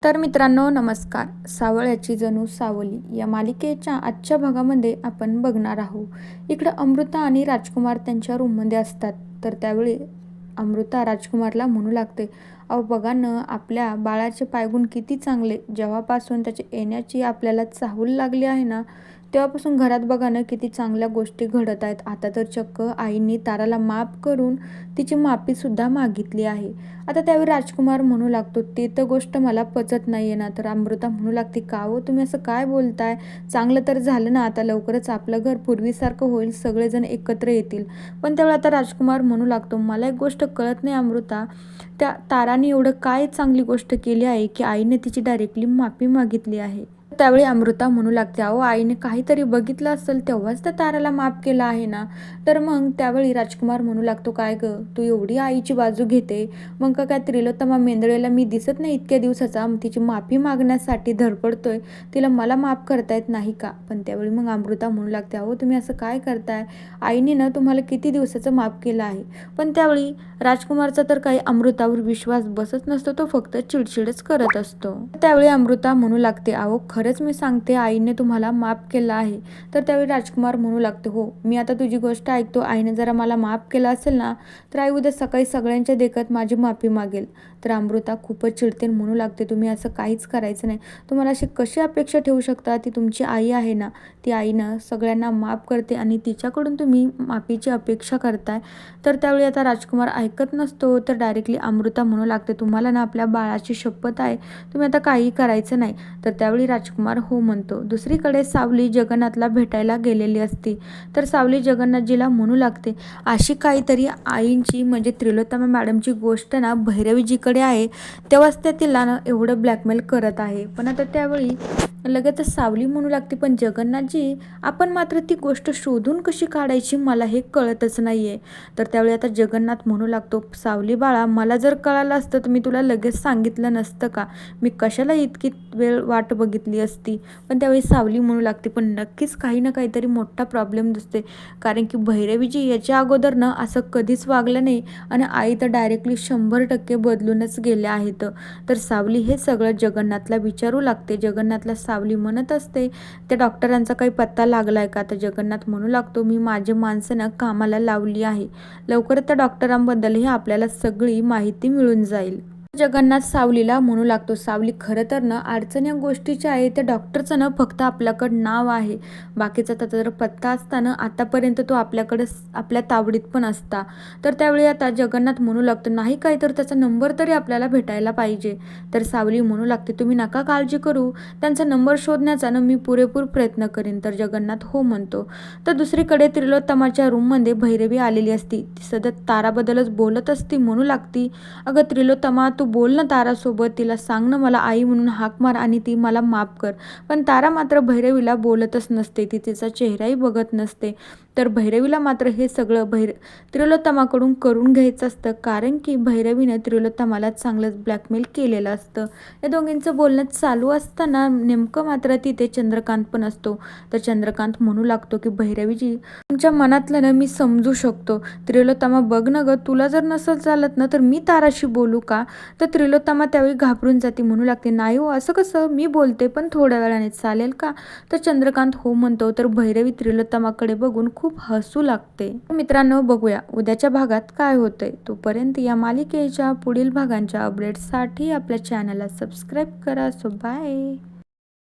तर मित्रांनो नमस्कार. सावळ्याची जणू सावली या मालिकेच्या आजच्या भागामध्ये आपण बघणार आहोत. इकडं अमृता आणि राजकुमार त्यांच्या रूममध्ये असतात. तर त्यावेळी अमृता राजकुमारला म्हणू लागते, अहो बघा ना, आपल्या बाळाचे पायगुण किती चांगले. जेव्हापासून त्याची येण्याची आपल्याला चाहूल लागली आहे ना, तेव्हापासून घरात बघा ना किती चांगल्या गोष्टी घडत आहेत. आता तर चक्क आईने ताराला माफ करून तिची माफीसुद्धा मागितली आहे. आता त्यावेळी राजकुमार म्हणू लागतो, ते तर गोष्ट मला पचत नाही आहे ना. तर अमृता म्हणू लागते, का हो तुम्ही असं काय बोलताय? चांगलं तर झालं ना, आता लवकरच आपलं घर पूर्वीसारखं होईल, सगळेजण एकत्र येतील. पण त्यावेळी आता राजकुमार म्हणू लागतो, मला एक गोष्ट कळत नाही अमृता, त्या ताराने एवढं काय चांगली गोष्ट केली आहे की आईने तिची डायरेक्टली माफी मागितली आहे. त्यावेळी अमृता म्हणू लागते, अहो आईने काहीतरी बघितलं असेल तेव्हाच त्या ताराला माफ केलं आहे ना. तर मग त्यावेळी राजकुमार म्हणू लागतो, काय गं तू एवढी आईची बाजू घेते, मग का काय त्रिलोत्तमा मेंदळेला मी दिसत नाही इतक्या दिवसाचा, तिची माफी मागण्यासाठी धडपडतोय, तिला मला माफ करता येत नाही का? पण त्यावेळी मग अमृता म्हणू लागते, अहो तुम्ही असं काय करताय, आईने ना तुम्हाला किती दिवसाचं माफ केलं आहे. पण त्यावेळी राजकुमारचा तर काही अमृतावर विश्वास बसत नसतो, तो फक्त चिडचिडच करत असतो. त्यावेळी अमृता म्हणू लागते, अहो खरंच मी सांगते, आईने तुम्हाला माफ केलं आहे. तर त्यावेळी राजकुमार म्हणू लागते, हो मी आता तुझी गोष्ट ऐकतो, आईने जरा मला माफ केलं असेल ना, तर आई उद्या सकाळी सगळ्यांच्या देखत माझी माफी मागेल. तर अमृता खूपच चिडते, म्हणू लागते, तुम्ही असं काहीच करायचं नाही. तुम्हाला अशी कशी अपेक्षा ठेवू शकता? ती तुमची आई आहे ना, ती आईनं सगळ्यांना माफ करते आणि तिच्याकडून तुम्ही माफीची अपेक्षा करताय. तर त्यावेळी आता राजकुमार ऐकत नसतो, तर डायरेक्टली अमृता म्हणू लागते, तुम्हाला ना आपल्या बाळाची शपथ आहे, तुम्ही आता काही करायचं नाही. तर त्यावेळी राजकुमार हो म्हणतो. दुसरीकडे सावली जगन्नाथला भेटायला गेलेली असती. तर सावली जगन्नाथजीला म्हणू लागते, अशी काहीतरी आईंची म्हणजे त्रिलोत्तमा मॅडमची गोष्ट ना भैरवीजीकडे आहे, तेव्हाच त्या तिला ना एवढं ब्लॅकमेल करत आहे. पण आता त्यावेळी लगेच सावली म्हणू लागते, पण जगन्नाथजी आपण मात्र ती गोष्ट शोधून कशी काढायची मला हे कळतच नाहीये. तर त्यावेळी आता जगन्नाथ म्हणू लागतो, सावली बाळा, मला जर कळालं असतं तर मी तुला लगेच सांगितलं नसतं का? मी कशाला इतकी वेळ वाट बघितली असती. पण त्यावेळी सावली म्हणू लागते, पण नक्कीच काही ना काहीतरी मोठा प्रॉब्लेम दिसते, कारण की भैरवीजी याच्या अगोदर ना असं कधीच वागलं नाही आणि आई तर डायरेक्टली 100% बदलूनच गेल्या आहेत. तर सावली हे सगळं जगन्नाथला विचारू लागते. जगन्नाथला सावली म्हणत असते, त्या डॉक्टरांचा काही पत्ता लागलाय का? तर जगन्नाथ म्हणू लागतो, मी माझी माणसं ना कामाला लावली आहे, लवकरच त्या डॉक्टरांबद्दलही आपल्याला सगळी माहिती मिळून जाईल. जगन्नाथ सावलीला म्हणू लागतो, सावली खरं तर ना अडचण या गोष्टीची आहे, त्या डॉक्टरचं ना फक्त आपल्याकडं नाव आहे, बाकीचा त्याचा जर पत्ता असता आतापर्यंत तो आपल्याकडे आपल्या तावडीत पण असता. तर त्यावेळी आता जगन्नाथ म्हणू लागतो, नाही काय तर त्याचा नंबर तरी आपल्याला भेटायला पाहिजे. तर सावली म्हणू लागते, तुम्ही नका काळजी करू, त्यांचा नंबर शोधण्याचा ना मी पुरेपूर प्रयत्न करीन. तर जगन्नाथ हो म्हणतो. तर दुसरीकडे त्रिलोत्तमाच्या रूममध्ये भैरवी आलेली असती. ती सतत ताराबद्दलच बोलत असती. म्हणू लागती, अगं त्रिलोत्तमा, तू बोल ना तारासोबत, तिला सांग ना मला आई म्हणून हाक मार आणि ती मला माफ कर. पण तारा मात्र भैरवीला बोलतच नसते, ती तिचा चेहराही बघत नसते. तर भैरवीला मात्र हे सगळं त्रिलोत्तमाकडून करून घ्यायचं असतं, कारण की भैरवीनं त्रिलोत्तमाला चांगलंच ब्लॅकमेल केलेलं असतं. या दोघींचं बोलणं चालू असताना नेमकं मात्र तिथे चंद्रकांत पण असतो. तर चंद्रकांत म्हणू लागतो की भैरवीजी, तुमच्या मनातलं ना मी समजू शकतो. त्रिलोत्तमा बघ ना गं, तुला जर नसेल चालत ना तर मी ताराशी बोलू का? तर त्रिलोत्तमा त्यावेळी घाबरून जाते, म्हणू लागते, नाही हो असं कसं, मी बोलते पण थोड्या वेळाने, चालेल का? तर चंद्रकांत हो म्हणतो. तर भैरवी त्रिलोत्तमाकडे बघून खूप हसू लागते. मित्रांनो, बघूया उद्याच्या भागात काय होतंय. तोपर्यंत या मालिकेच्या पुढील भागांच्या अपडेट्ससाठी आपल्या चॅनलला सबस्क्राईब करा. So bye.